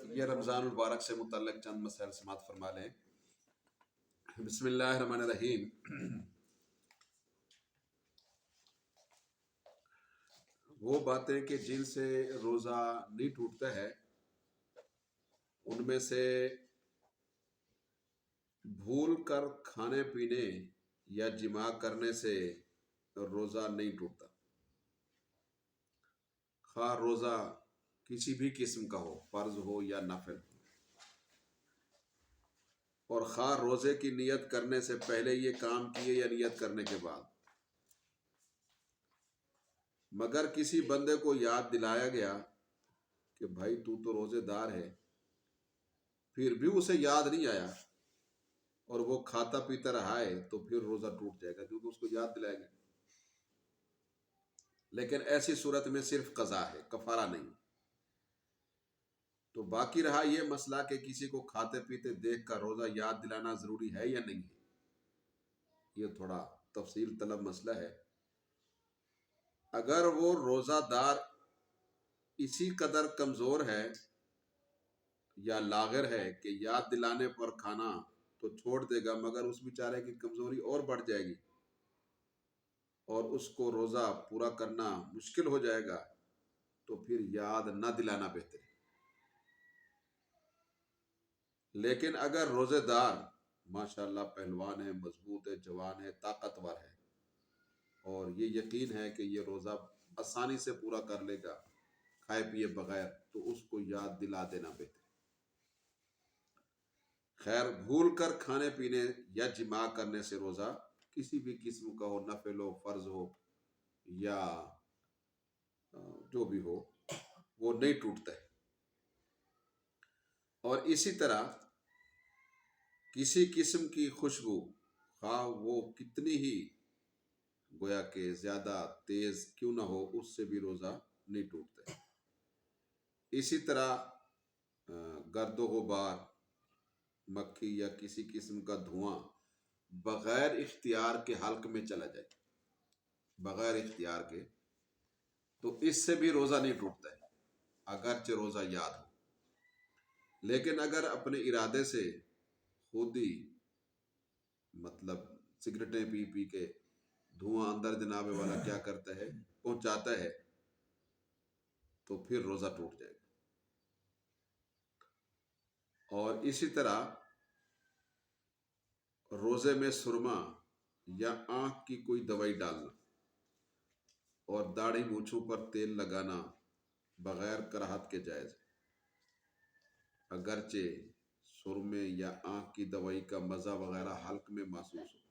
یہ رمضان المبارک سے متعلق چند مسائل سماعت فرما لیں۔ بسم اللہ الرحمن الرحیم۔ وہ باتیں کہ جن سے روزہ نہیں ٹوٹتا ہے، ان میں سے بھول کر کھانے پینے یا جماع کرنے سے روزہ نہیں ٹوٹتا، خواہ روزہ کسی بھی قسم کا ہو، فرض ہو یا نفل، اور خواہ روزے کی نیت کرنے سے پہلے یہ کام کیے یا نیت کرنے کے بعد، مگر کسی بندے کو یاد دلایا گیا کہ بھائی تو روزے دار ہے، پھر بھی اسے یاد نہیں آیا اور وہ کھاتا پیتا رہا ہے، تو پھر روزہ ٹوٹ جائے گا، کیونکہ اس کو یاد دلائے گا۔ لیکن ایسی صورت میں صرف قضا ہے، کفارہ نہیں۔ تو باقی رہا یہ مسئلہ کہ کسی کو کھاتے پیتے دیکھ کر روزہ یاد دلانا ضروری ہے یا نہیں ہے، یہ تھوڑا تفصیل طلب مسئلہ ہے۔ اگر وہ روزہ دار اسی قدر کمزور ہے یا لاغر ہے کہ یاد دلانے پر کھانا تو چھوڑ دے گا، مگر اس بیچارے کی کمزوری اور بڑھ جائے گی اور اس کو روزہ پورا کرنا مشکل ہو جائے گا، تو پھر یاد نہ دلانا بہتر ہے۔ لیکن اگر روزے دار ماشاءاللہ پہلوان ہے، مضبوط ہے، جوان ہے، طاقتور ہے، اور یہ یقین ہے کہ یہ روزہ آسانی سے پورا کر لے گا کھائے پیے بغیر، تو اس کو یاد دلا دینا بہتر ہے۔ خیر، بھول کر کھانے پینے یا جماع کرنے سے روزہ کسی بھی قسم کا ہو، نفل ہو، فرض ہو یا جو بھی ہو، وہ نہیں ٹوٹتا ہے۔ اور اسی طرح کسی قسم کی خوشبو، خواہ وہ کتنی ہی گویا کہ زیادہ تیز کیوں نہ ہو، اس سے بھی روزہ نہیں ٹوٹتا ہے۔ اسی طرح گرد و غبار، مکھی یا کسی قسم کا دھواں بغیر اختیار کے حلق میں چلا جائے، بغیر اختیار کے، تو اس سے بھی روزہ نہیں ٹوٹتا ہے اگرچہ روزہ یاد ہو۔ لیکن اگر اپنے ارادے سے خود ہی مطلب سگریٹیں پی پی کے دھواں اندر جناب والا کیا کرتا ہے، پہنچاتا ہے، تو پھر روزہ ٹوٹ جائے گا۔ اور اسی طرح روزے میں سرما یا آنکھ کی کوئی دوائی ڈالنا اور داڑھی مونچھوں پر تیل لگانا بغیر کراہت کے جائز ہے، اگرچہ سرمے یا آنکھ کی دوائی کا مزہ وغیرہ حلق میں محسوس ہو،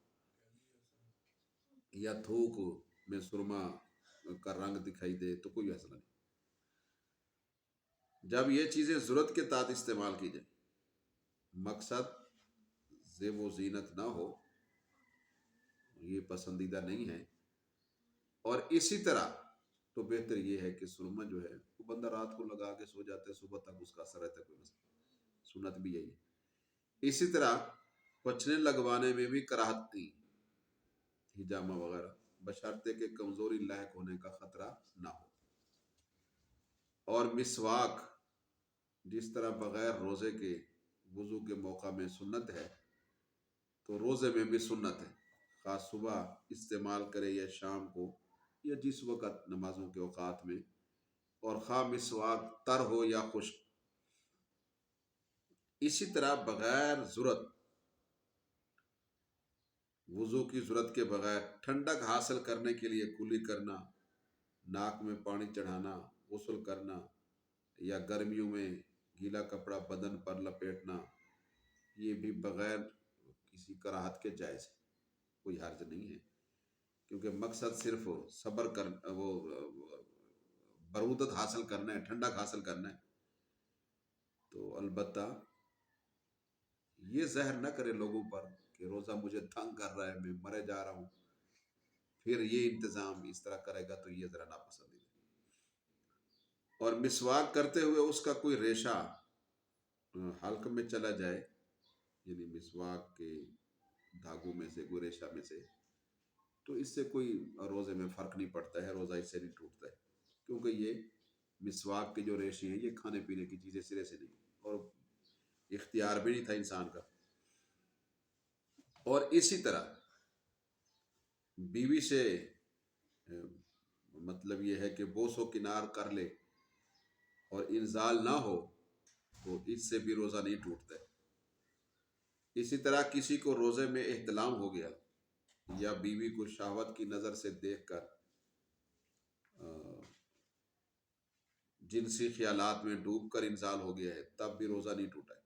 یا تھوک میں سرما کا رنگ دکھائی دے، تو کوئی مسئلہ نہیں۔ جب یہ چیزیں ضرورت کے تحت استعمال کی جائیں، مقصد زیب و زینت نہ ہو، یہ پسندیدہ نہیں ہے۔ اور اسی طرح تو بہتر یہ ہے کہ سرما جو ہے وہ بندہ رات کو لگا کے سو جاتا ہے، صبح تک اس کا اثر رہتا ہے، کوئی مسئلہ، سنت بھی یہی ہے۔ اسی طرح پچھنے لگوانے میں بھی کراہت نہیں، ہجامہ وغیرہ، بشرطے کہ کمزوری لاحق ہونے کا خطرہ نہ ہو۔ اور مسواک جس طرح بغیر روزے کے وضو کے موقع میں سنت ہے، تو روزے میں بھی سنت ہے، خاص صبح استعمال کرے یا شام کو یا جس وقت نمازوں کے اوقات میں، اور خواہ مسواک تر ہو یا خشک۔ اسی طرح بغیر ضرورت، وضو کی ضرورت کے بغیر ٹھنڈک حاصل کرنے کے لیے کلی کرنا، ناک میں پانی چڑھانا، غسل کرنا، یا گرمیوں میں گیلا کپڑا بدن پر لپیٹنا، یہ بھی بغیر کسی کراہت کے جائز ہے، کوئی حرج نہیں ہے، کیونکہ مقصد صرف صبر کر وہ برودت حاصل کرنا ہے، ٹھنڈک حاصل کرنا ہے۔ تو البتہ یہ زہر نہ کرے لوگوں پر کہ روزہ مجھے تنگ کر رہا ہے، میں مرے جا رہا ہوں، پھر یہ انتظام اس طرح کرے گا، تو یہ ذرا ناپسندیدہ ہے۔ اور مسواک کرتے ہوئے اس کا کوئی ریشہ حلق میں چلا جائے، یعنی مسواک کے دھاگوں میں سے کوئی ریشہ میں سے، تو اس سے کوئی روزے میں فرق نہیں پڑتا ہے، روزہ اس سے نہیں ٹوٹتا ہے، کیونکہ یہ مسواک کے جو ریشے ہیں یہ کھانے پینے کی چیزیں سرے سے نہیں، اور اختیار بھی نہیں تھا انسان کا. اور اسی طرح بیوی سے مطلب یہ ہے کہ بوس و کنار کر لے اور انزال نہ ہو تو اس سے بھی روزہ نہیں ٹوٹتا ہے. اسی طرح کسی کو روزے میں احتلام ہو گیا یا بیوی کو شہوت کی نظر سے دیکھ کر جنسی خیالات میں ڈوب کر انزال ہو گیا ہے تب بھی روزہ نہیں ٹوٹا ہے،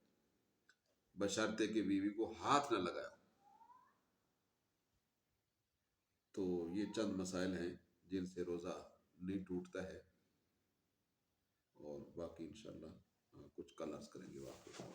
بشرطے کہ بیوی کو ہاتھ نہ لگایا. تو یہ چند مسائل ہیں جن سے روزہ نہیں ٹوٹتا ہے، اور باقی انشاءاللہ کچھ کل عرض کریں گے واقعہ.